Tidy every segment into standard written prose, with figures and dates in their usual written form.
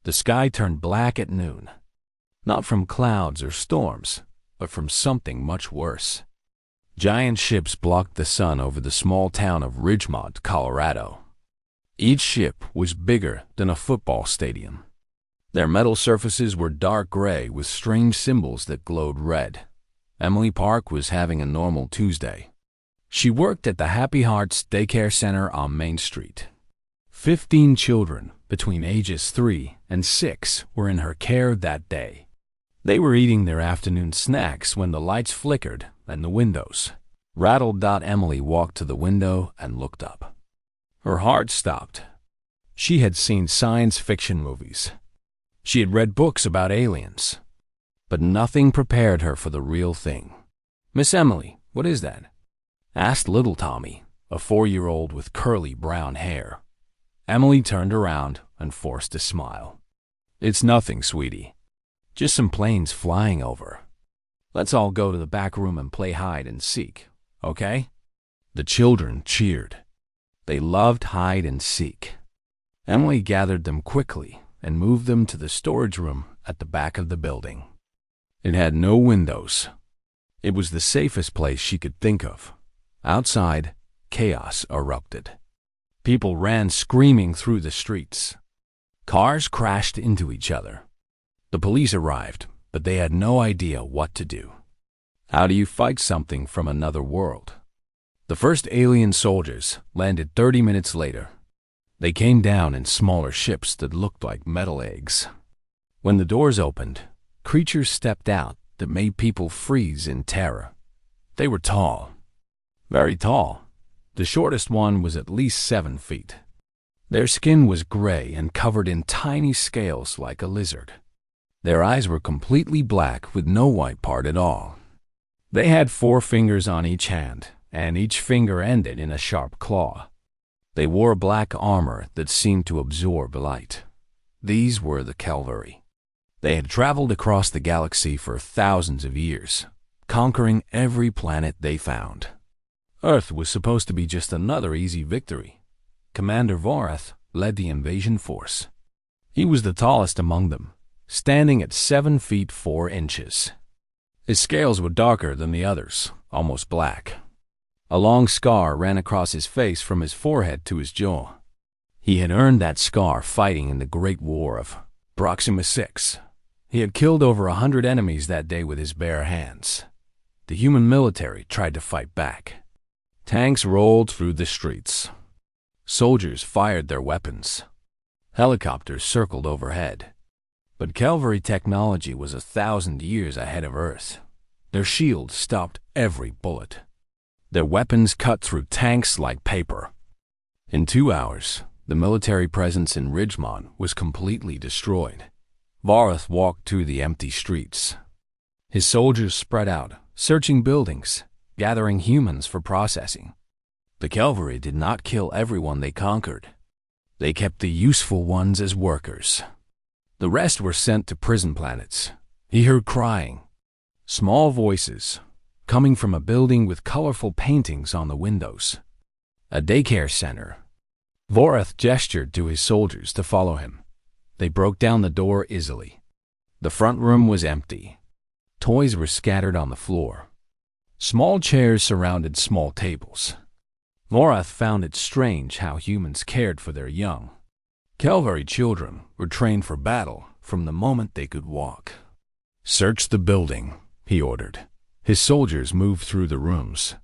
The sky turned black at noon, not from clouds or storms, but from something much worse. Giant ships blocked the sun over the small town of Ridgemont, Colorado. Each ship was bigger than a football stadium. Their metal surfaces were dark gray with strange symbols that glowed red. Emily Park was having a normal Tuesday. She worked at the Happy Hearts Daycare Center on Main Street. 15 children between ages 3 and 6 were in her care that day. They were eating their afternoon snacks when the lights flickered and the windows rattled. Emily walked to the window and looked up. Her heart stopped. She had seen science fiction movies. She had read books about aliens. But nothing prepared her for the real thing. "Miss Emily, what is that?" asked little Tommy, a 4-year-old with curly brown hair. Emily turned around and forced a smile. "It's nothing, sweetie. Just some planes flying over. Let's all go to the back room and play hide and seek, okay?" The children cheered. They loved hide and seek. Emily gathered them quickly and moved them to the storage room at the back of the building. It had no windows. It was the safest place she could think of. Outside, chaos erupted. People ran screaming through the streets. Cars crashed into each other. The police arrived, but they had no idea what to do. How do you fight something from another world? The first alien soldiers landed 30 minutes later. They came down in smaller ships that looked like metal eggs. When the doors opened, creatures stepped out that made people freeze in terror. They were tall, very tall. The shortest one was at least 7 feet. Their skin was gray and covered in tiny scales like a lizard. Their eyes were completely black with no white part at all. They had 4 fingers on each hand, and each finger ended in a sharp claw. They wore black armor that seemed to absorb light. These were the Calvary. They had traveled across the galaxy for thousands of years, conquering every planet they found. Earth was supposed to be just another easy victory. Commander Vorath led the invasion force. He was the tallest among them, standing at 7 feet 4 inches. His scales were darker than the others, almost black. A long scar ran across his face from his forehead to his jaw. He had earned that scar fighting in the Great War of Proxima 6. He had killed over 100 enemies that day with his bare hands. The human military tried to fight back. Tanks rolled through the streets. Soldiers fired their weapons. Helicopters circled overhead. But Calvary technology was 1,000 years ahead of Earth. Their shields stopped every bullet. Their weapons cut through tanks like paper. In 2 hours, the military presence in Ridgemont was completely destroyed. Vorath walked through the empty streets. His soldiers spread out, searching buildings, gathering humans for processing. The Calvary did not kill everyone they conquered. They kept the useful ones as workers. The rest were sent to prison planets. He heard crying, small voices, coming from a building with colorful paintings on the windows. A daycare center. Vorath gestured to his soldiers to follow him. They broke down the door easily. The front room was empty. Toys were scattered on the floor. Small chairs surrounded small tables. Vorath found it strange how humans cared for their young. Calvary children were trained for battle from the moment they could walk. "Search the building," he ordered. His soldiers moved through the rooms.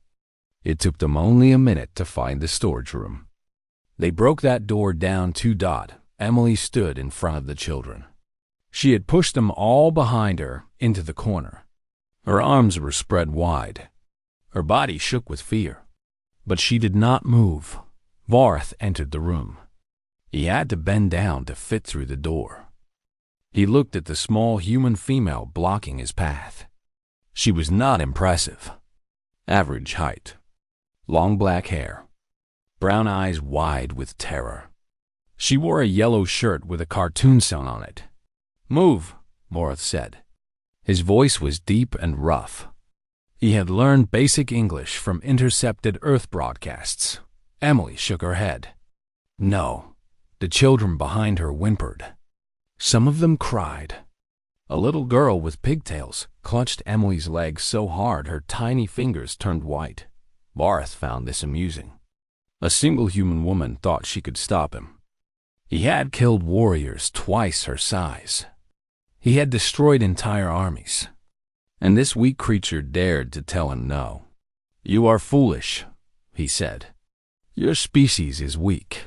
It took them only a minute to find the storage room. They broke that door down 2. Emily stood in front of the children. She had pushed them all behind her into the corner. Her arms were spread wide. Her body shook with fear. But she did not move. Vorath entered the room. He had to bend down to fit through the door. He looked at the small human female blocking his path. She was not impressive. Average height. Long black hair. Brown eyes wide with terror. She wore a yellow shirt with a cartoon sun on it. "Move," Vorath said. His voice was deep and rough. He had learned basic English from intercepted Earth broadcasts. Emily shook her head. "No." The children behind her whimpered. Some of them cried. A little girl with pigtails clutched Emily's legs so hard her tiny fingers turned white. Vareth found this amusing. A single human woman thought she could stop him. He had killed warriors twice her size. He had destroyed entire armies. And this weak creature dared to tell him no. "You are foolish," he said. "Your species is weak.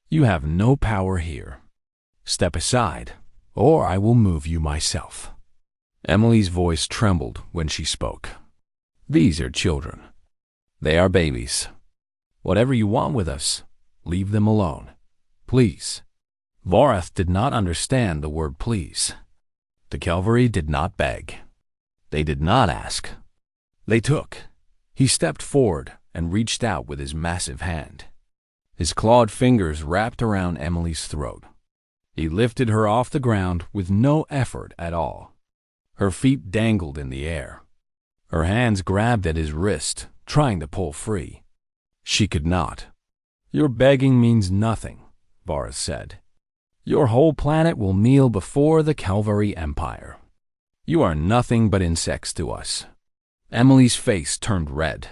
You have no power here. Step aside, or I will move you myself." Emily's voice trembled when she spoke. "These are children. They are babies. Whatever you want with us, leave them alone. Please." Vareth did not understand the word please. The cavalry did not beg. They did not ask. They took. He stepped forward and reached out with his massive hand. His clawed fingers wrapped around Emily's throat. He lifted her off the ground with no effort at all. Her feet dangled in the air. Her hands grabbed at his wrist, trying to pull free. She could not. "Your begging means nothing," Vareth said. "Your whole planet will kneel before the Calvary Empire. You are nothing but insects to us." Emily's face turned red,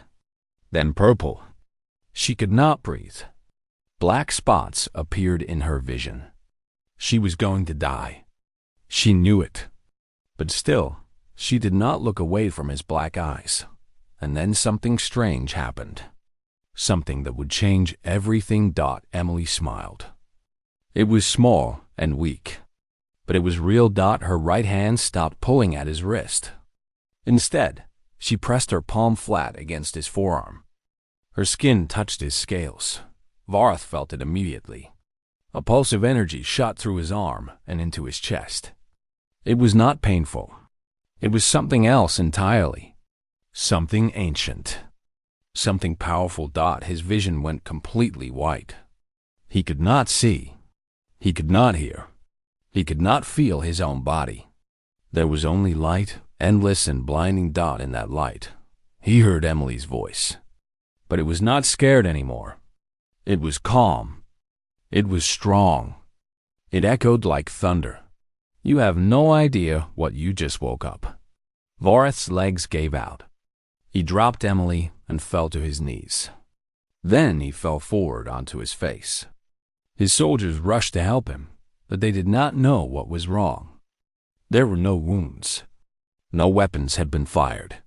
then purple. She could not breathe. Black spots appeared in her vision. She was going to die. She knew it. But still, she did not look away from his black eyes. And then something strange happened. Something that would change everything. Emily smiled. It was small and weak, but it was real. Her right hand stopped pulling at his wrist. Instead, she pressed her palm flat against his forearm. Her skin touched his scales. Vareth felt it immediately. A pulse of energy shot through his arm and into his chest. It was not painful. It was something else entirely. Something ancient. Something powerful. His vision went completely white. He could not see. He could not hear. He could not feel his own body. There was only light, endless and blinding. In that light, he heard Emily's voice. But it was not scared anymore. It was calm. It was strong. It echoed like thunder. "You have no idea what you just woke up." Vareth's legs gave out. He dropped Emily and fell to his knees. Then he fell forward onto his face. His soldiers rushed to help him, but they did not know what was wrong. There were no wounds. No weapons had been fired.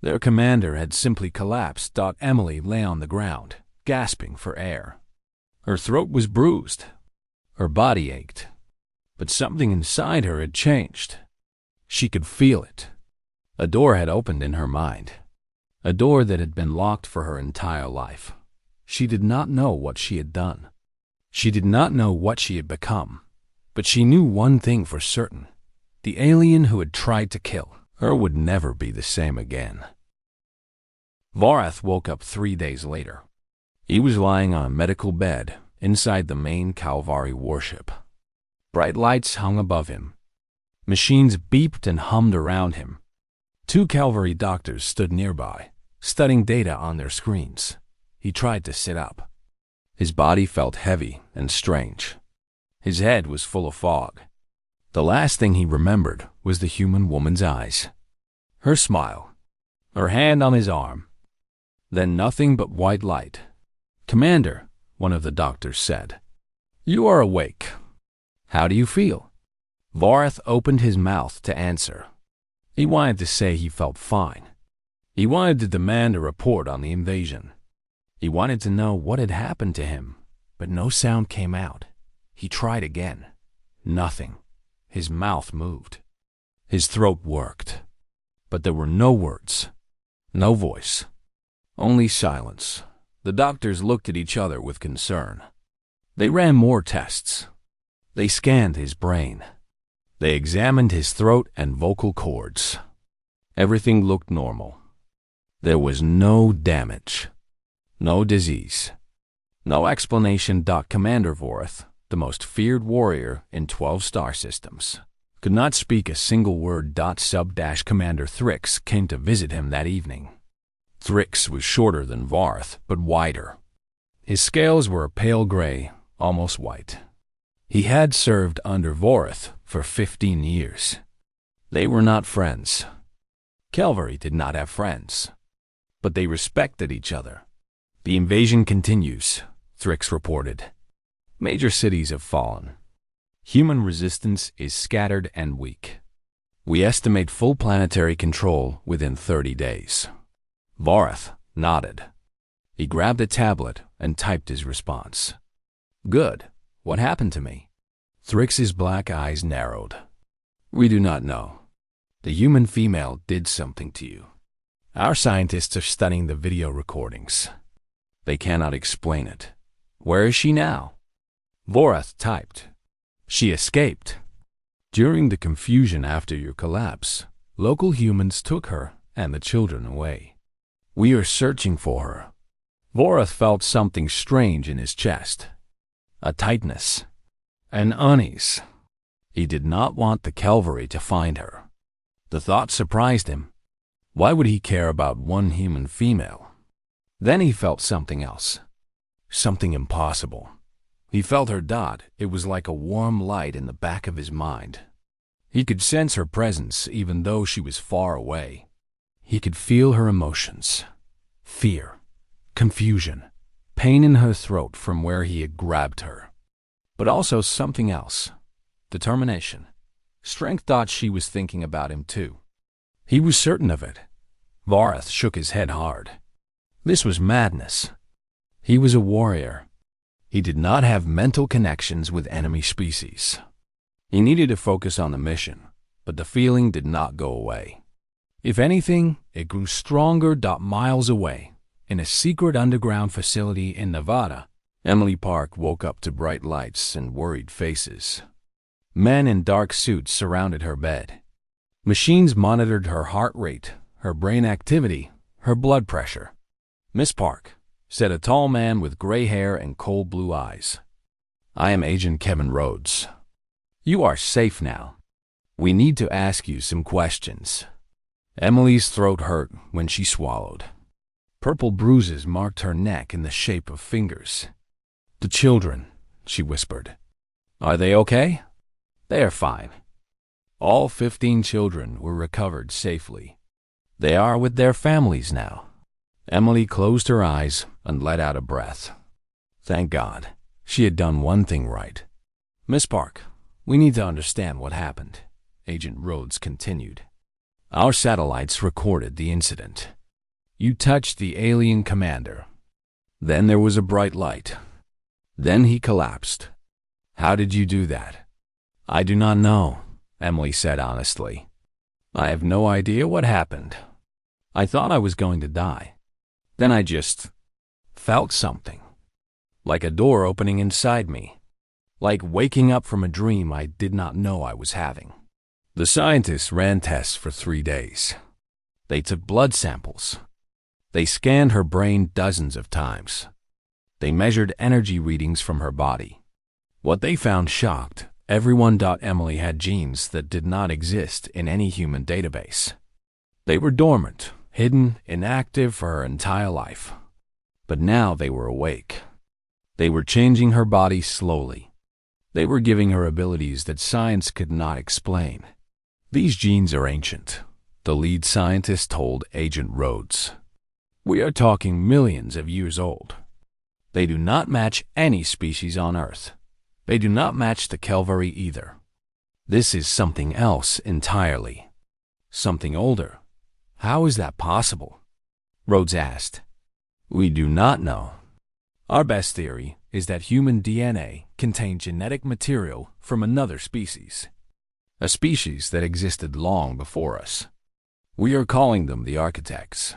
Their commander had simply collapsed. Emily lay on the ground, gasping for air. Her throat was bruised. Her body ached. But something inside her had changed. She could feel it. A door had opened in her mind. A door that had been locked for her entire life. She did not know what she had done. She did not know what she had become. But she knew one thing for certain. The alien who had tried to kill her would never be the same again. Vareth woke up 3 days later. He was lying on a medical bed inside the main Calvary warship. Bright lights hung above him. Machines beeped and hummed around him. 2 cavalry doctors stood nearby, studying data on their screens. He tried to sit up. His body felt heavy and strange. His head was full of fog. The last thing he remembered was the human woman's eyes. Her smile. Her hand on his arm. Then nothing but white light. "Commander," one of the doctors said, "you are awake. How do you feel?" Vareth opened his mouth to answer. He wanted to say he felt fine. He wanted to demand a report on the invasion. He wanted to know what had happened to him, but no sound came out. He tried again. Nothing. His mouth moved. His throat worked. But there were no words. No voice. Only silence. The doctors looked at each other with concern. They ran more tests. They scanned his brain. They examined his throat and vocal cords. Everything looked normal. There was no damage. No disease. No explanation. Commander Vareth, the most feared warrior in 12 star systems, could not speak a single word. Commander Thrix came to visit him that evening. Thrix was shorter than Vareth, but wider. His scales were a pale gray, almost white. He had served under Vorath for 15 years. They were not friends. Calvary did not have friends, but they respected each other. The invasion continues, Thrix reported. Major cities have fallen. Human resistance is scattered and weak. We estimate full planetary control within 30 days. Vorath nodded. He grabbed a tablet and typed his response. Good. What happened to me? Thrix's black eyes narrowed. We do not know. The human female did something to you. Our scientists are studying the video recordings. They cannot explain it. Where is she now? Vorath typed. She escaped. During the confusion after your collapse, local humans took her and the children away. We are searching for her. Vorath felt something strange in his chest. A tightness. An unease. He did not want the Calvary to find her. The thought surprised him. Why would he care about one human female? Then he felt something else. Something impossible. He felt her dot. It was like a warm light in the back of his mind. He could sense her presence even though she was far away. He could feel her emotions. Fear, confusion, pain in her throat from where he had grabbed her. But also something else. Determination. Strength thought she was thinking about him too. He was certain of it. Vorath shook his head hard. This was madness. He was a warrior. He did not have mental connections with enemy species. He needed to focus on the mission, but the feeling did not go away. If anything, it grew stronger. Miles away, in a secret underground facility in Nevada, Emily Park woke up to bright lights and worried faces. Men in dark suits surrounded her bed. Machines monitored her heart rate, her brain activity, her blood pressure. Miss Park, said a tall man with gray hair and cold blue eyes. I am Agent Kevin Rhodes. You are safe now. We need to ask you some questions. Emily's throat hurt when she swallowed. Purple bruises marked her neck in the shape of fingers. The children, she whispered. Are they okay? They are fine. All 15 children were recovered safely. They are with their families now. Emily closed her eyes and let out a breath. Thank God. She had done one thing right. Miss Park, we need to understand what happened, Agent Rhodes continued. Our satellites recorded the incident. You touched the alien commander. Then there was a bright light. Then he collapsed. How did you do that? I do not know, Emily said honestly. I have no idea what happened. I thought I was going to die. Then I just felt something. Like a door opening inside me. Like waking up from a dream I did not know I was having. The scientists ran tests for 3 days. They took blood samples. They scanned her brain dozens of times. They measured energy readings from her body. What they found shocked everyone. Emily had genes that did not exist in any human database. They were dormant, hidden, inactive for her entire life. But now they were awake. They were changing her body slowly. They were giving her abilities that science could not explain. These genes are ancient, the lead scientist told Agent Rhodes. We are talking millions of years old. They do not match any species on Earth. They do not match the Calvary either. This is something else entirely. Something older. How is that possible? Rhodes asked. We do not know. Our best theory is that human DNA contained genetic material from another species. A species that existed long before us. We are calling them the architects.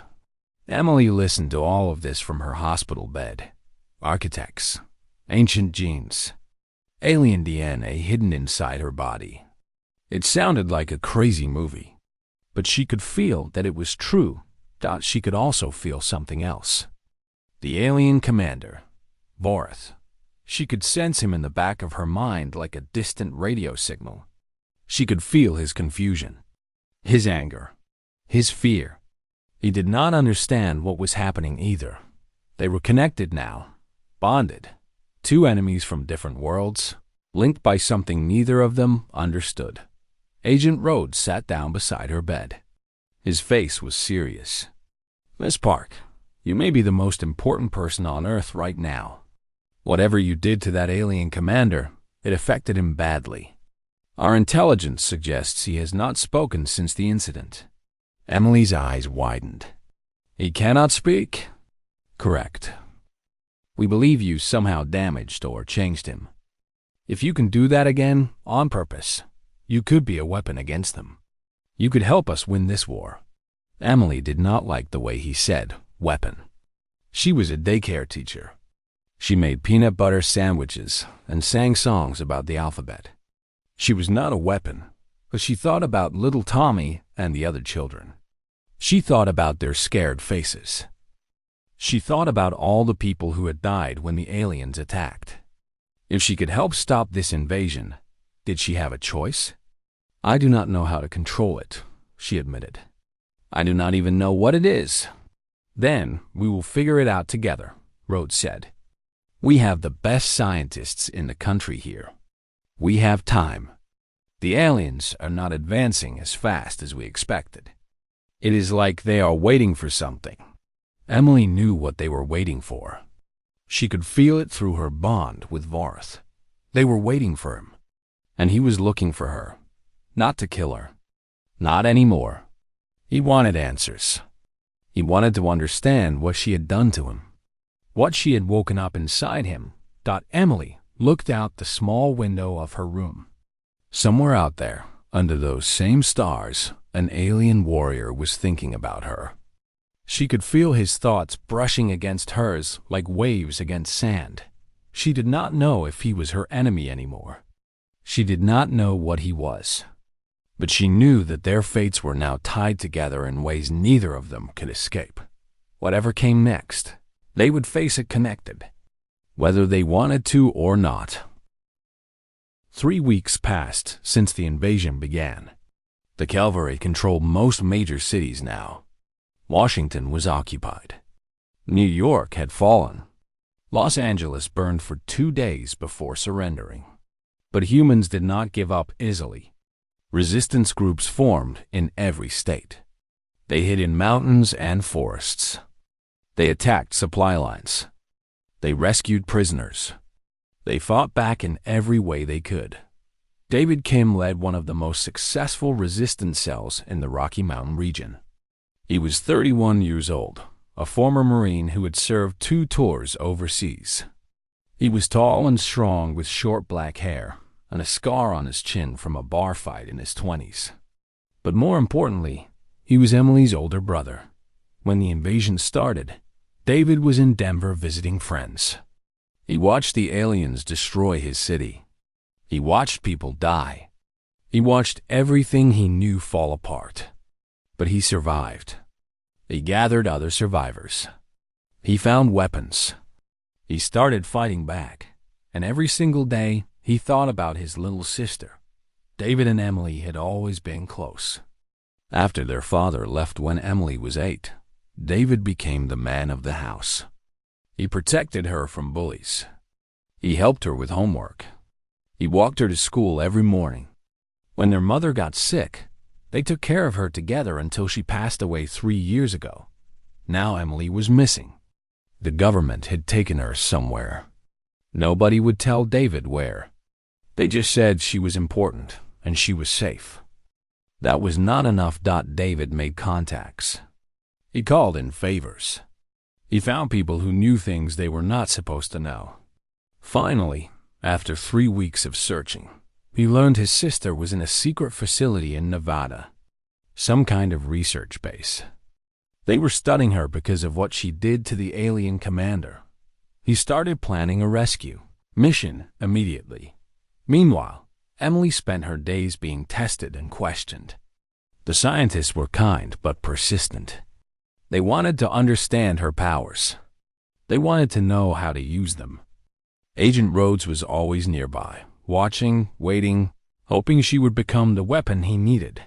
Emily listened to all of this from her hospital bed. Architects. Ancient genes. Alien DNA hidden inside her body. It sounded like a crazy movie. But she could feel that it was true. She could also feel something else. The alien commander, Vorath. She could sense him in the back of her mind like a distant radio signal. She could feel his confusion, his anger, his fear. He did not understand what was happening either. They were connected now, bonded. Two enemies from different worlds, linked by something neither of them understood. Agent Rhodes sat down beside her bed. His face was serious. "Miss Park, you may be the most important person on Earth right now. Whatever you did to that alien commander, it affected him badly. Our intelligence suggests he has not spoken since the incident." Emily's eyes widened. "He cannot speak?" "Correct. We believe you somehow damaged or changed him. If you can do that again, on purpose, you could be a weapon against them. You could help us win this war." Emily did not like the way he said weapon. She was a daycare teacher. She made peanut butter sandwiches and sang songs about the alphabet. She was not a weapon, but she thought about little Tommy and the other children. She thought about their scared faces. She thought about all the people who had died when the aliens attacked. If she could help stop this invasion, did she have a choice? "I do not know how to control it," she admitted. "I do not even know what it is." "Then we will figure it out together," Rhodes said. "We have the best scientists in the country here. We have time. The aliens are not advancing as fast as we expected. It is like they are waiting for something." Emily knew what they were waiting for. She could feel it through her bond with Varth. They were waiting for him, and he was looking for her, not to kill her. Not anymore. He wanted answers. He wanted to understand what she had done to him, what she had woken up inside him. Emily looked out the small window of her room. Somewhere out there, under those same stars, an alien warrior was thinking about her. She could feel his thoughts brushing against hers like waves against sand. She did not know if he was her enemy anymore. She did not know what he was. But she knew that their fates were now tied together in ways neither of them could escape. Whatever came next, they would face it connected, whether they wanted to or not. 3 weeks passed since the invasion began. The cavalry controlled most major cities now. Washington was occupied. New York had fallen. Los Angeles burned for 2 days before surrendering. But humans did not give up easily. Resistance groups formed in every state. They hid in mountains and forests. They attacked supply lines. They rescued prisoners. They fought back in every way they could. David Kim led one of the most successful resistance cells in the Rocky Mountain region. He was 31 years old, a former Marine who had served 2 tours overseas. He was tall and strong with short black hair and a scar on his chin from a bar fight in his 20s. But more importantly, he was Emily's older brother. When the invasion started, David was in Denver visiting friends. He watched the aliens destroy his city. He watched people die. He watched everything he knew fall apart. But he survived. He gathered other survivors. He found weapons. He started fighting back, and every single day he thought about his little sister. David and Emily had always been close. After their father left when Emily was 8, David became the man of the house. He protected her from bullies. He helped her with homework. He walked her to school every morning. When their mother got sick, they took care of her together until she passed away 3 years ago. Now Emily was missing. The government had taken her somewhere. Nobody would tell David where. They just said she was important and she was safe. That was not enough. David made contacts. He called in favors. He found people who knew things they were not supposed to know. Finally, after 3 weeks of searching, he learned his sister was in a secret facility in Nevada, some kind of research base. They were studying her because of what she did to the alien commander. He started planning a rescue mission immediately. Meanwhile, Emily spent her days being tested and questioned. The scientists were kind but persistent. They wanted to understand her powers. They wanted to know how to use them. Agent Rhodes was always nearby, watching, waiting, hoping she would become the weapon he needed.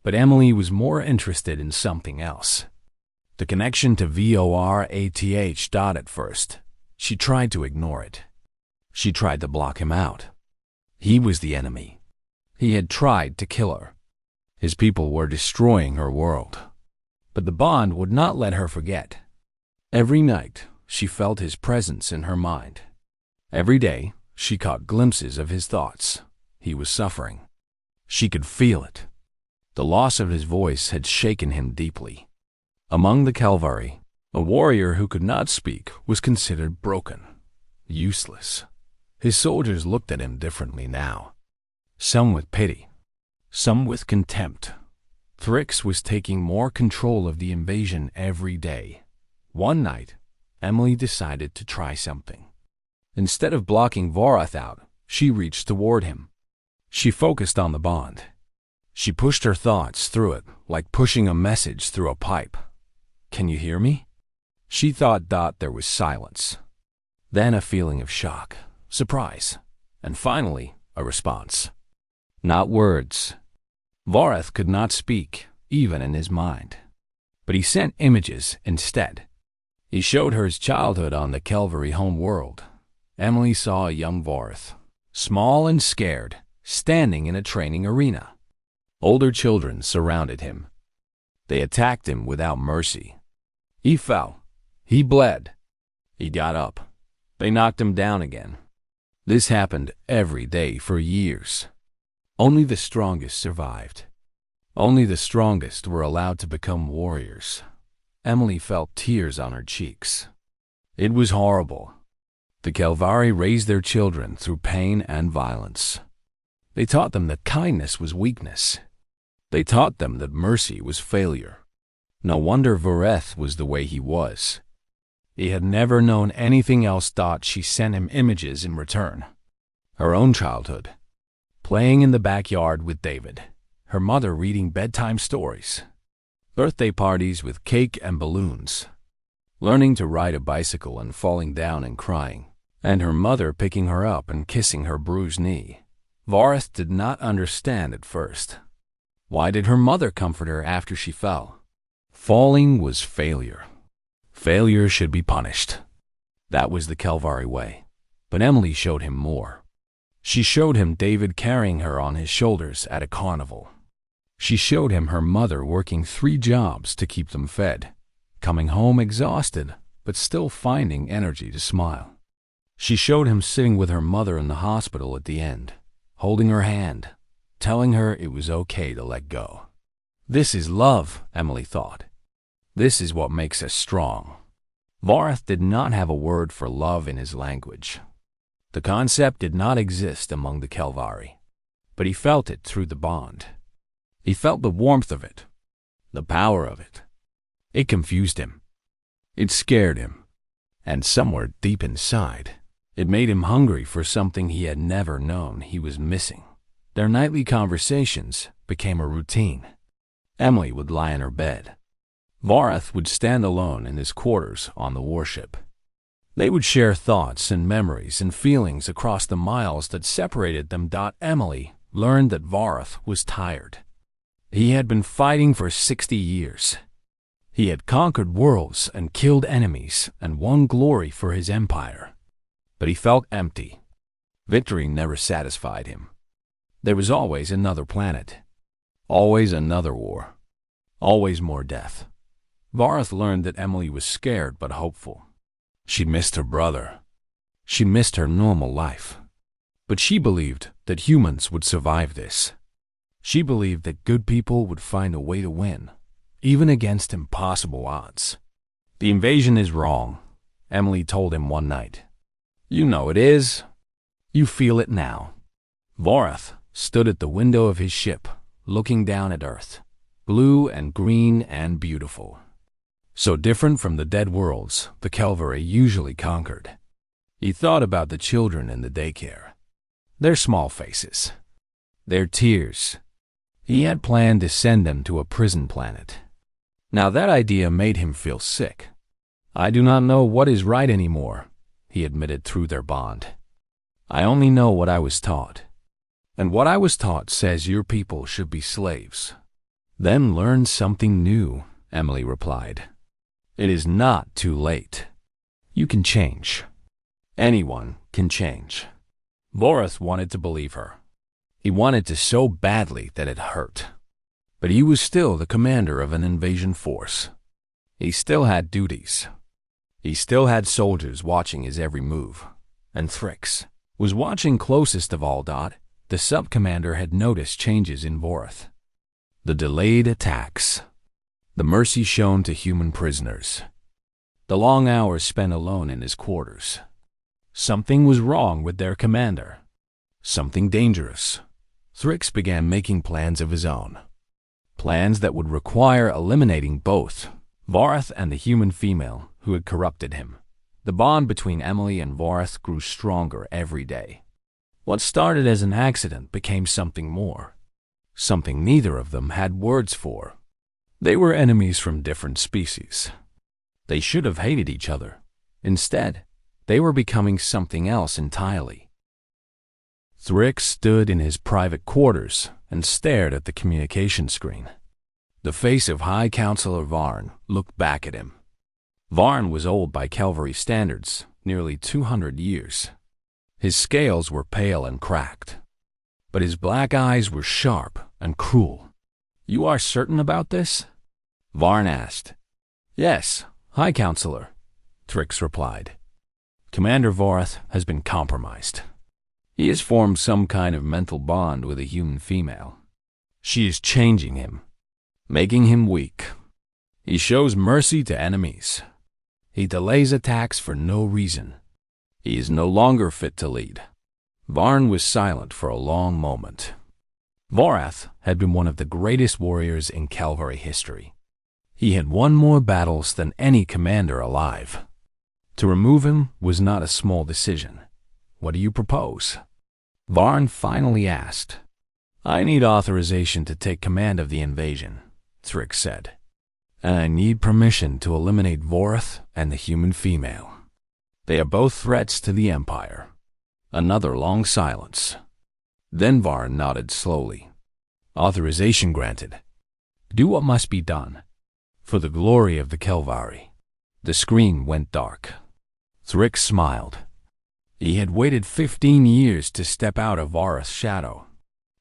But Emily was more interested in something else. The connection to VORATH. At first, she tried to ignore it. She tried to block him out. He was the enemy. He had tried to kill her. His people were destroying her world. But the bond would not let her forget. Every night, she felt his presence in her mind. Every day, she caught glimpses of his thoughts. He was suffering. She could feel it. The loss of his voice had shaken him deeply. Among the Calvari, a warrior who could not speak was considered broken, useless. His soldiers looked at him differently now. Some with pity, some with contempt. Thrix was taking more control of the invasion every day. One night, Emily decided to try something. Instead of blocking Vorath out, she reached toward him. She focused on the bond. She pushed her thoughts through it like pushing a message through a pipe. "Can you hear me?" She thought there was silence. Then a feeling of shock, surprise, and finally a response. Not words. Vorath could not speak, even in his mind. But he sent images instead. He showed her his childhood on the Calvary home world. Emily saw a young Vorath, small and scared, standing in a training arena. Older children surrounded him. They attacked him without mercy. He fell. He bled. He got up. They knocked him down again. This happened every day for years. Only the strongest survived. Only the strongest were allowed to become warriors. Emily felt tears on her cheeks. It was horrible. The Calvari raised their children through pain and violence. They taught them that kindness was weakness. They taught them that mercy was failure. No wonder Voreth was the way he was. He had never known anything else. She sent him images in return. Her own childhood. Playing in the backyard with David. Her mother reading bedtime stories. Birthday parties with cake and balloons. Learning to ride a bicycle and falling down and crying. And her mother picking her up and kissing her bruised knee. Voreth did not understand at first. Why did her mother comfort her after she fell? Falling was failure. Failure should be punished. That was the Calvari way. But Emily showed him more. She showed him David carrying her on his shoulders at a carnival. She showed him her mother working 3 jobs to keep them fed, coming home exhausted, but still finding energy to smile. She showed him sitting with her mother in the hospital at the end, holding her hand, telling her it was okay to let go. This is love, Emily thought. This is what makes us strong. Vorath did not have a word for love in his language. The concept did not exist among the Calvari, but he felt it through the bond. He felt the warmth of it, the power of it. It confused him. It scared him. And somewhere deep inside, it made him hungry for something he had never known he was missing. Their nightly conversations became a routine. Emily would lie in her bed. Vorath would stand alone in his quarters on the warship. They would share thoughts and memories and feelings across the miles that separated them. Emily learned that Vorath was tired. He had been fighting for 60 years. He had conquered worlds and killed enemies and won glory for his empire. But he felt empty. Victory never satisfied him. There was always another planet. Always another war. Always more death. Vorath learned that Emily was scared but hopeful. She missed her brother. She missed her normal life. But she believed that humans would survive this. She believed that good people would find a way to win, even against impossible odds. The invasion is wrong, Emily told him one night. You know it is. You feel it now. Vorath stood at the window of his ship, looking down at Earth, blue and green and beautiful. So different from the dead worlds the Calvary usually conquered. He thought about the children in the daycare. Their small faces. Their tears. He had planned to send them to a prison planet. Now that idea made him feel sick. I do not know what is right anymore, he admitted through their bond. I only know what I was taught. And what I was taught says your people should be slaves. Then learn something new, Emily replied. It is not too late. You can change. Anyone can change. Vorath wanted to believe her. He wanted to so badly that it hurt. But he was still the commander of an invasion force. He still had duties. He still had soldiers watching his every move. And Thrix was watching closest of all. The sub-commander had noticed changes in Vorath. The delayed attacks. The mercy shown to human prisoners. The long hours spent alone in his quarters. Something was wrong with their commander. Something dangerous. Thrix began making plans of his own. Plans that would require eliminating both Vorath and the human female who had corrupted him. The bond between Emily and Vorath grew stronger every day. What started as an accident became something more. Something neither of them had words for. They were enemies from different species. They should have hated each other. Instead, they were becoming something else entirely. Thrix stood in his private quarters and stared at the communication screen. The face of High Counselor Varn looked back at him. Varn was old by Calvary standards, nearly 200 years. His scales were pale and cracked, but his black eyes were sharp and cruel. "You are certain about this?" Varn asked. "Yes, High Counselor," Thrix replied. "Commander Vorath has been compromised. He has formed some kind of mental bond with a human female. She is changing him, making him weak. He shows mercy to enemies. He delays attacks for no reason. He is no longer fit to lead." Varn was silent for a long moment. Vorath had been one of the greatest warriors in Calvary history. He had won more battles than any commander alive. To remove him was not a small decision. "What do you propose?" Varn finally asked. "I need authorization to take command of the invasion," Thrix said. "And I need permission to eliminate Vorath and the human female. They are both threats to the Empire." Another long silence. Then Varn nodded slowly. "Authorization granted. Do what must be done. For the glory of the Calvary." The screen went dark. Thrix smiled. He had waited 15 years to step out of Vorath's shadow.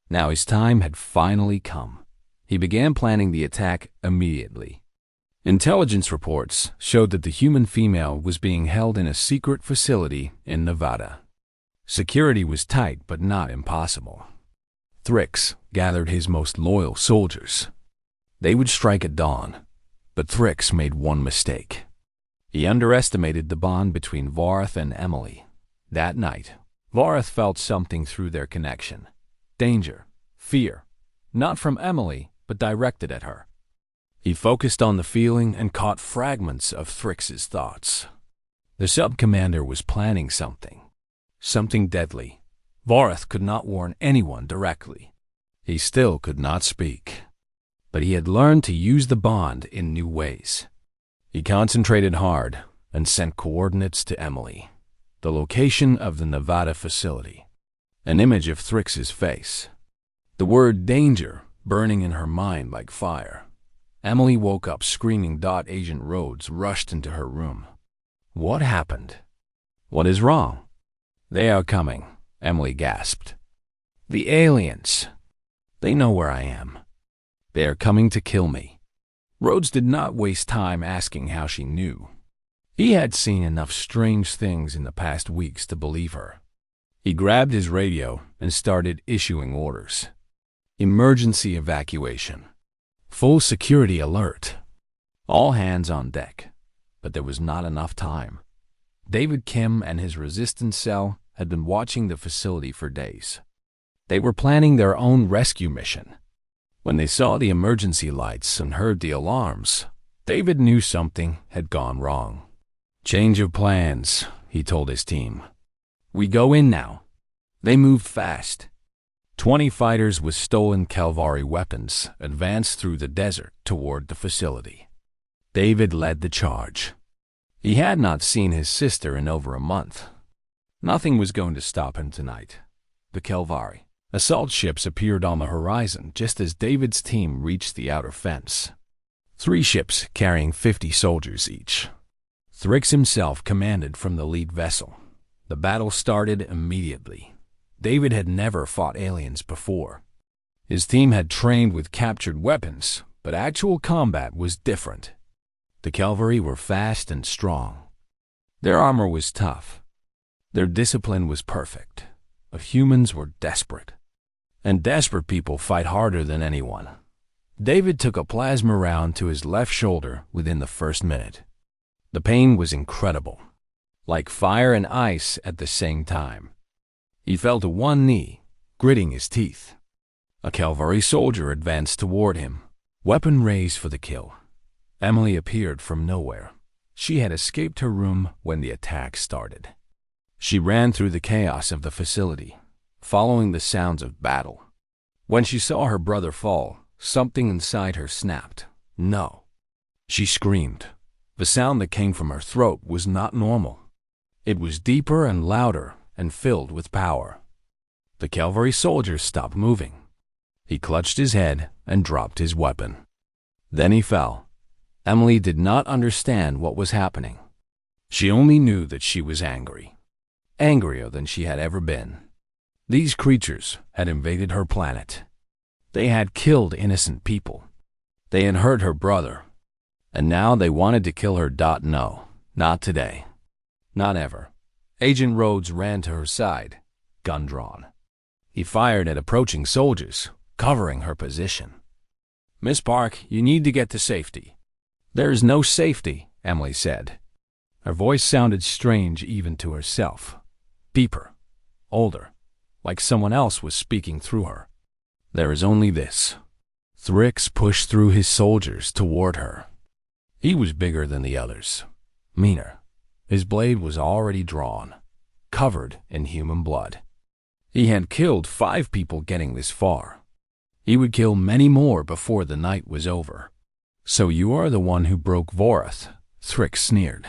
Now his time had finally come. He began planning the attack immediately. Intelligence reports showed that the human female was being held in a secret facility in Nevada. Security was tight but not impossible. Thrix gathered his most loyal soldiers. They would strike at dawn, but Thrix made one mistake. He underestimated the bond between Vorath and Emily. That night, Vorath felt something through their connection. Danger, fear, not from Emily, but directed at her. He focused on the feeling and caught fragments of Thrix's thoughts. The sub-commander was planning something deadly. Vorath could not warn anyone directly. He still could not speak. But he had learned to use the bond in new ways. He concentrated hard and sent coordinates to Emily. The location of the Nevada facility. An image of Thrix's face. The word danger burning in her mind like fire. Emily woke up screaming. Agent Rhodes rushed into her room. "What happened? What is wrong?" "They are coming," Emily gasped. "The aliens. They know where I am. They are coming to kill me." Rhodes did not waste time asking how she knew. He had seen enough strange things in the past weeks to believe her. He grabbed his radio and started issuing orders. Emergency evacuation. Full security alert. All hands on deck. But there was not enough time. David Kim and his resistance cell had been watching the facility for days. They were planning their own rescue mission. When they saw the emergency lights and heard the alarms, David knew something had gone wrong. "Change of plans," he told his team. "We go in now." They moved fast. 20 fighters with stolen Calvary weapons advanced through the desert toward the facility. David led the charge. He had not seen his sister in over a month. Nothing was going to stop him tonight. The Calvary. Assault ships appeared on the horizon just as David's team reached the outer fence. 3 ships carrying 50 soldiers each. Thrix himself commanded from the lead vessel. The battle started immediately. David had never fought aliens before. His team had trained with captured weapons, but actual combat was different. The cavalry were fast and strong. Their armor was tough. Their discipline was perfect. But humans were desperate. And desperate people fight harder than anyone. David took a plasma round to his left shoulder within the first minute. The pain was incredible, like fire and ice at the same time. He fell to one knee, gritting his teeth. A cavalry soldier advanced toward him, weapon raised for the kill. Emily appeared from nowhere. She had escaped her room when the attack started. She ran through the chaos of the facility, following the sounds of battle. When she saw her brother fall, something inside her snapped. No. She screamed. The sound that came from her throat was not normal. It was deeper and louder and filled with power. The cavalry soldier stopped moving. He clutched his head and dropped his weapon. Then he fell. Emily did not understand what was happening. She only knew that she was angry. Angrier than she had ever been. These creatures had invaded her planet. They had killed innocent people. They had hurt her brother. And now they wanted to kill her. No, not today. Not ever. Agent Rhodes ran to her side, gun drawn. He fired at approaching soldiers, covering her position. "Miss Park, you need to get to safety." "There is no safety," Emily said. Her voice sounded strange even to herself. Deeper, older, like someone else was speaking through her. "There is only this." Thrix pushed through his soldiers toward her. He was bigger than the others, meaner. His blade was already drawn, covered in human blood. He had killed 5 people getting this far. He would kill many more before the night was over. "So you are the one who broke Vorath," Thrix sneered.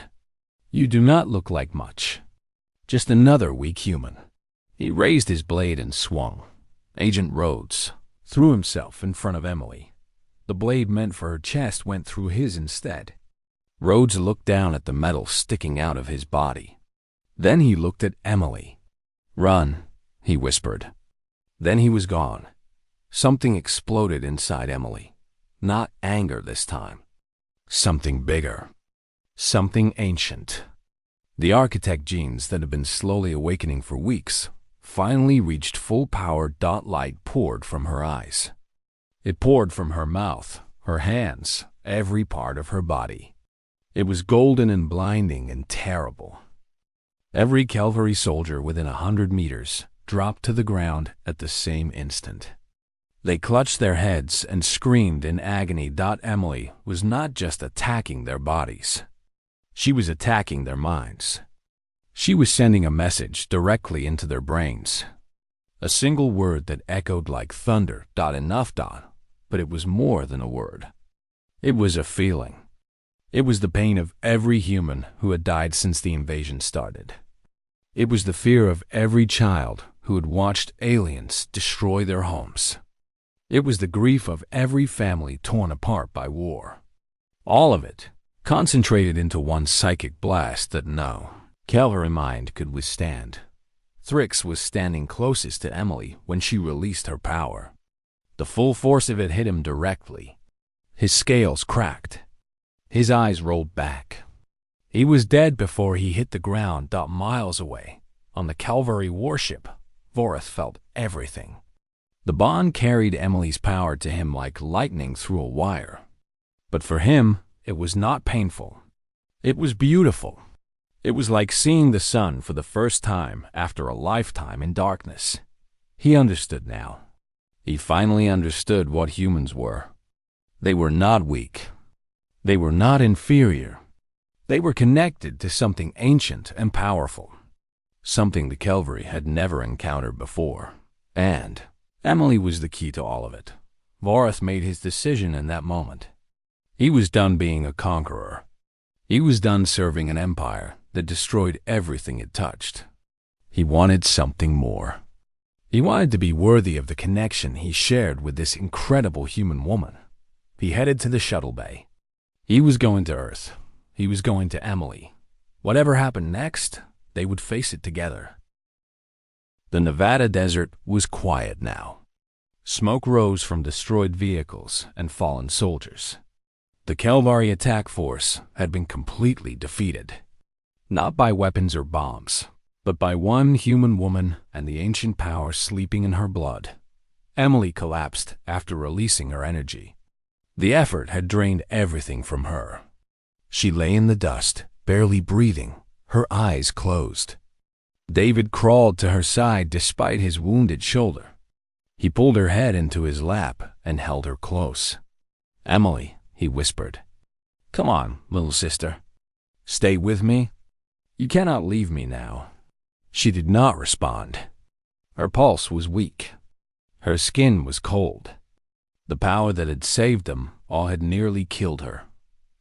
"You do not look like much. Just another weak human." He raised his blade and swung. Agent Rhodes threw himself in front of Emily. The blade meant for her chest went through his instead. Rhodes looked down at the metal sticking out of his body. Then he looked at Emily. "Run," he whispered. Then he was gone. Something exploded inside Emily. Not anger this time. Something bigger. Something ancient. The architect genes that had been slowly awakening for weeks finally reached full power. Light poured from her eyes. It poured from her mouth, her hands, every part of her body. It was golden and blinding and terrible. Every cavalry soldier within 100 meters dropped to the ground at the same instant. They clutched their heads and screamed in agony. Emily was not just attacking their bodies. She was attacking their minds. She was sending a message directly into their brains. A single word that echoed like thunder. Enough. But it was more than a word. It was a feeling. It was the pain of every human who had died since the invasion started. It was the fear of every child who had watched aliens destroy their homes. It was the grief of every family torn apart by war. All of it concentrated into one psychic blast that no cavalry mind could withstand. Thrix was standing closest to Emily when she released her power. The full force of it hit him directly. His scales cracked. His eyes rolled back. He was dead before he hit the ground. Miles away, on the cavalry warship, Vorath felt everything. The bond carried Emily's power to him like lightning through a wire. But for him, it was not painful. It was beautiful. It was like seeing the sun for the first time after a lifetime in darkness. He understood now. He finally understood what humans were. They were not weak. They were not inferior. They were connected to something ancient and powerful. Something the cavalry had never encountered before. And Emily was the key to all of it. Vorath made his decision in that moment. He was done being a conqueror. He was done serving an empire that destroyed everything it touched. He wanted something more. He wanted to be worthy of the connection he shared with this incredible human woman. He headed to the shuttle bay. He was going to Earth. He was going to Emily. Whatever happened next, they would face it together. The Nevada desert was quiet now. Smoke rose from destroyed vehicles and fallen soldiers. The Kelvari attack force had been completely defeated, not by weapons or bombs, but by one human woman and the ancient power sleeping in her blood. Emily collapsed after releasing her energy. The effort had drained everything from her. She lay in the dust, barely breathing, her eyes closed. David crawled to her side despite his wounded shoulder. He pulled her head into his lap and held her close. "Emily," he whispered. "Come on, little sister. Stay with me. You cannot leave me now." She did not respond. Her pulse was weak. Her skin was cold. The power that had saved them all had nearly killed her.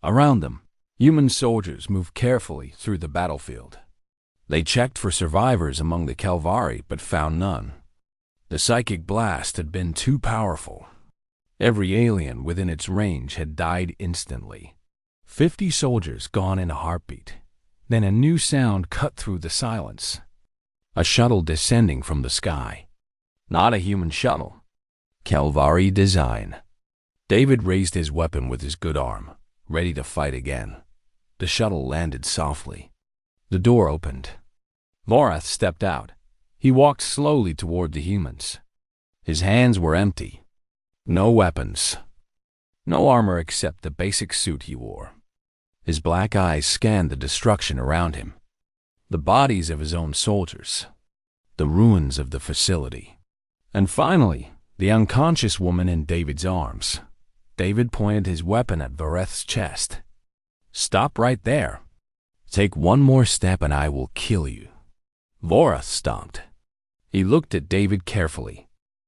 Around them, human soldiers moved carefully through the battlefield. They checked for survivors among the Kelvari but found none. The psychic blast had been too powerful. Every alien within its range had died instantly. 50 soldiers gone in a heartbeat. Then a new sound cut through the silence. A shuttle descending from the sky. Not a human shuttle. Kelvari design. David raised his weapon with his good arm, ready to fight again. The shuttle landed softly. The door opened. Vorath stepped out. He walked slowly toward the humans. His hands were empty. No weapons. No armor except the basic suit he wore. His black eyes scanned the destruction around him. The bodies of his own soldiers. The ruins of the facility. And finally, the unconscious woman in David's arms. David pointed his weapon at Voreth's chest. "Stop right there. Take one more step and I will kill you." Voreth stopped. He looked at David carefully.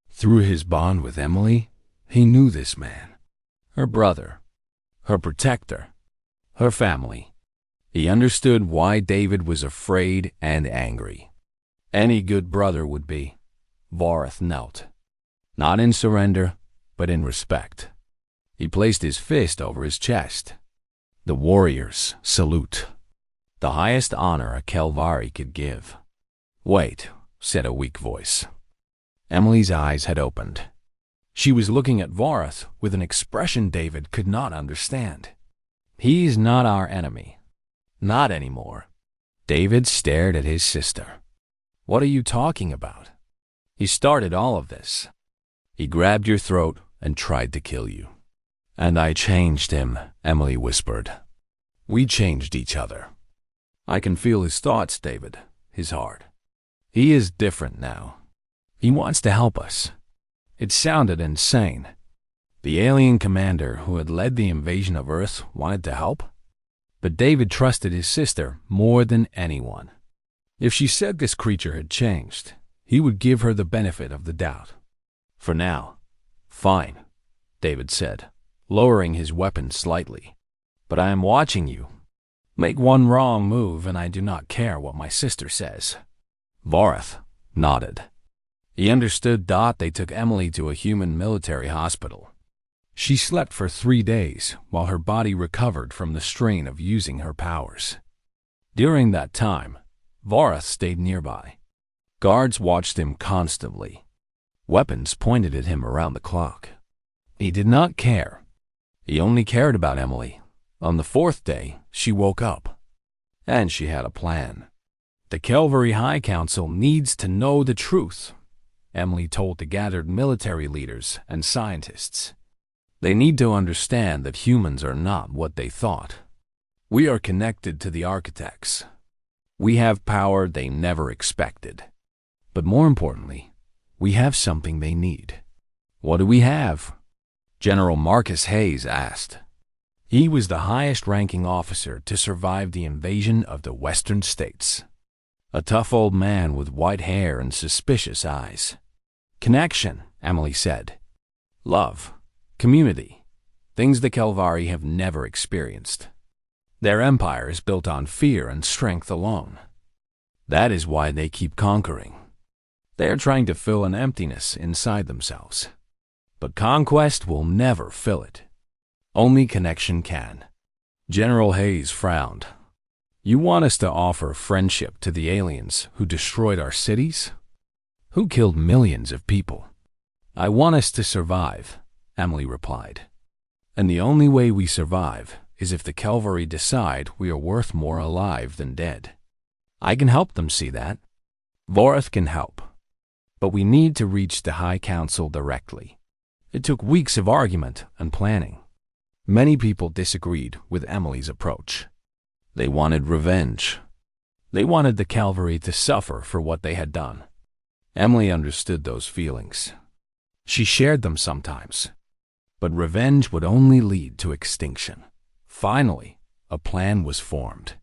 Through his bond with Emily, he knew this man. Her brother. Her protector. Her family. He understood why David was afraid and angry. Any good brother would be. Voreth knelt. Not in surrender, but in respect. He placed his fist over his chest. The warrior's salute. The highest honor a Kelvari could give. "Wait," said a weak voice. Emily's eyes had opened. She was looking at Voreth with an expression David could not understand. "He's not our enemy. Not anymore." David stared at his sister. "What are you talking about? He started all of this. He grabbed your throat and tried to kill you." "And I changed him," Emily whispered. "We changed each other. I can feel his thoughts, David, his heart. He is different now. He wants to help us." It sounded insane. The alien commander who had led the invasion of Earth wanted to help? But David trusted his sister more than anyone. If she said this creature had changed, he would give her the benefit of the doubt. "For now." "Fine," David said, lowering his weapon slightly. "But I am watching you. Make one wrong move and I do not care what my sister says." Voreth nodded. He understood. They took Emily to a human military hospital. She slept for 3 days while her body recovered from the strain of using her powers. During that time, Voreth stayed nearby. Guards watched him constantly. Weapons pointed at him around the clock. He did not care. He only cared about Emily. On the 4th day, she woke up. And she had a plan. "The Kelvari High Council needs to know the truth," Emily told the gathered military leaders and scientists. "They need to understand that humans are not what they thought. We are connected to the architects. We have power they never expected. But more importantly, we have something they need." "What do we have?" General Marcus Hayes asked. He was the highest-ranking officer to survive the invasion of the Western States. A tough old man with white hair and suspicious eyes. "Connection," Emily said. "Love. Community. Things the Kelvari have never experienced. Their empire is built on fear and strength alone. That is why they keep conquering. They are trying to fill an emptiness inside themselves. But conquest will never fill it. Only connection can." General Hayes frowned. "You want us to offer friendship to the aliens who destroyed our cities?" Who killed millions of people? I want us to survive, Emily replied. And the only way we survive is if the Calvary decide we are worth more alive than dead. I can help them see that. Vorath can help. But we need to reach the High Council directly. It took weeks of argument and planning. Many people disagreed with Emily's approach. They wanted revenge. They wanted the Calvary to suffer for what they had done. Emily understood those feelings. She shared them sometimes. But revenge would only lead to extinction. Finally, a plan was formed.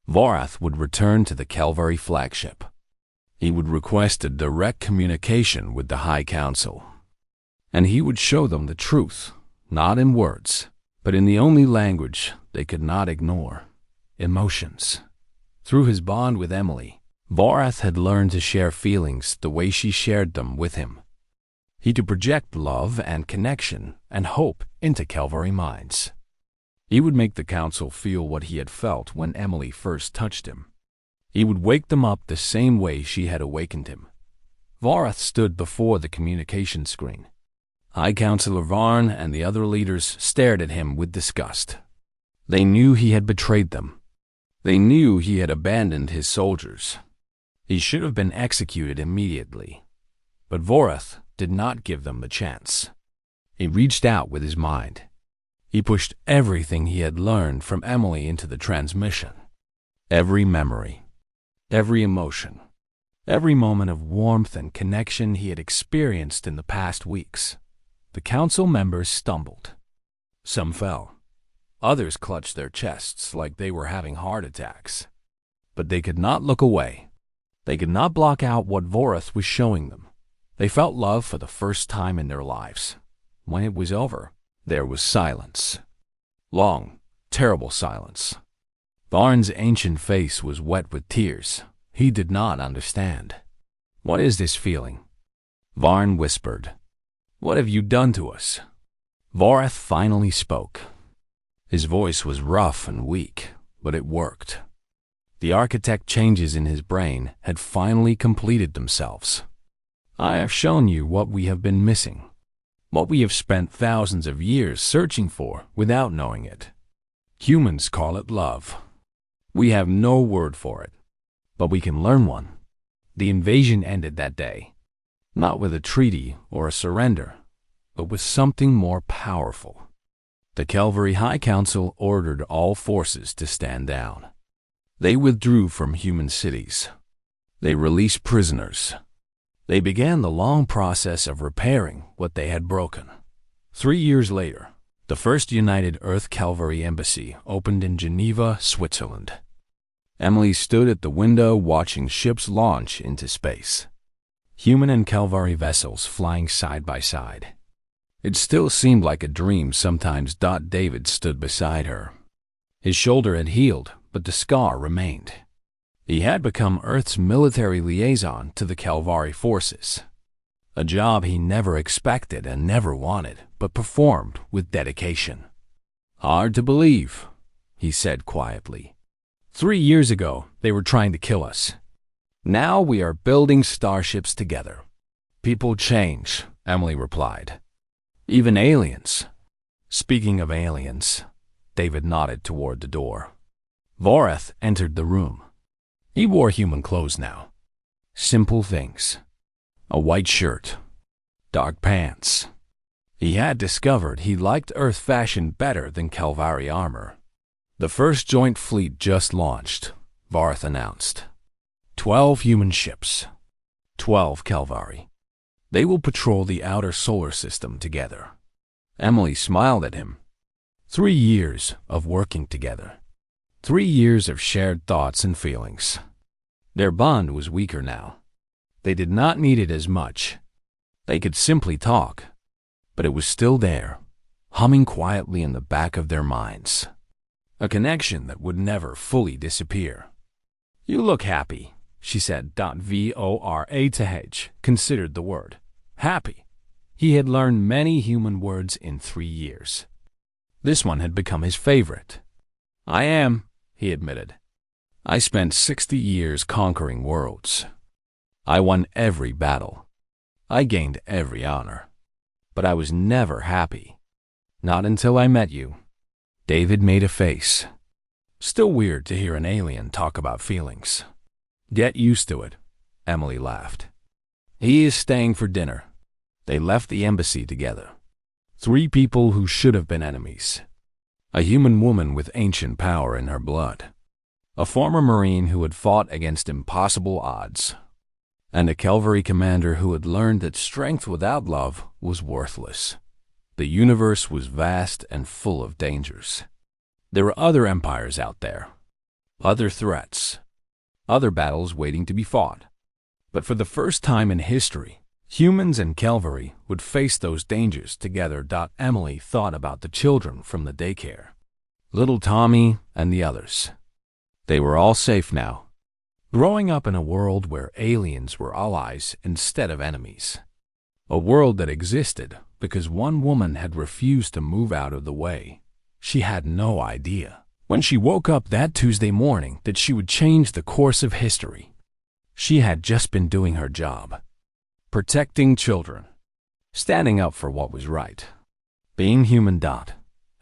Vorath would return to the Calvary flagship. He would request a direct communication with the High Council. And he would show them the truth, not in words, but in the only language they could not ignore: emotions. Through his bond with Emily, Vorath had learned to share feelings the way she shared them with him. He could project love and connection and hope into Calvary minds. He would make the council feel what he had felt when Emily first touched him. He would wake them up the same way she had awakened him. Vorath stood before the communication screen. High Counselor Varn and the other leaders stared at him with disgust. They knew he had betrayed them. They knew he had abandoned his soldiers. He should have been executed immediately. But Vorath did not give them the chance. He reached out with his mind. He pushed everything he had learned from Emily into the transmission. Every memory, every emotion, every moment of warmth and connection he had experienced in the past weeks. The council members stumbled. Some fell. Others clutched their chests like they were having heart attacks. But they could not look away. They could not block out what Vorath was showing them. They felt love for the first time in their lives. When it was over, there was silence. Long, terrible silence. Varn's ancient face was wet with tears. He did not understand. "What is this feeling?" Varn whispered. "What have you done to us?" Vorath finally spoke. His voice was rough and weak, but it worked. The architect changes in his brain had finally completed themselves. "I have shown you what we have been missing, what we have spent thousands of years searching for without knowing it. Humans call it love. We have no word for it, but we can learn one." The invasion ended that day, not with a treaty or a surrender, but with something more powerful. The Calvary High Council ordered all forces to stand down. They withdrew from human cities. They released prisoners. They began the long process of repairing what they had broken. 3 years later, the first United Earth Calvary Embassy opened in Geneva, Switzerland. Emily stood at the window watching ships launch into space. Human and Calvary vessels flying side by side. It still seemed like a dream sometimes. David stood beside her. His shoulder had healed, but the scar remained. He had become Earth's military liaison to the Calvary forces. A job he never expected and never wanted, but performed with dedication. "Hard to believe," he said quietly. 3 years ago, they were trying to kill us. Now we are building starships together. "People change," Emily replied. "Even aliens." Speaking of aliens, David nodded toward the door. Vorath entered the room. He wore human clothes now. Simple things. A white shirt. Dark pants. He had discovered he liked Earth fashion better than Calvary armor. "The first joint fleet just launched," Vorath announced. 12 human ships. 12 Calvary. They will patrol the outer solar system together. Emily smiled at him. 3 years of working together. 3 years of shared thoughts and feelings. Their bond was weaker now. They did not need it as much. They could simply talk. But it was still there, humming quietly in the back of their minds. A connection that would never fully disappear. "You look happy," she said. Vorath considered the word. Happy. He had learned many human words in 3 years. This one had become his favorite. "I am," he admitted. "I spent 60 years conquering worlds." I won every battle. I gained every honor. But I was never happy. Not until I met you." David made a face. "Still weird to hear an alien talk about feelings." "Get used to it," Emily laughed. "He is staying for dinner." They left the embassy together. 3 people who should have been enemies. A human woman with ancient power in her blood. A former Marine who had fought against impossible odds. And a cavalry commander who had learned that strength without love was worthless. The universe was vast and full of dangers. There were other empires out there. Other threats. Other battles waiting to be fought. But for the first time in history, humans and cavalry would face those dangers together. Emily thought about the children from the daycare. Little Tommy and the others. They were all safe now, growing up in a world where aliens were allies instead of enemies. A world that existed because one woman had refused to move out of the way. She had no idea, when she woke up that Tuesday morning, that she would change the course of history. She had just been doing her job. Protecting children. Standing up for what was right. Being human.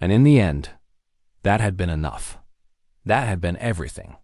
And in the end, that had been enough. That had been everything.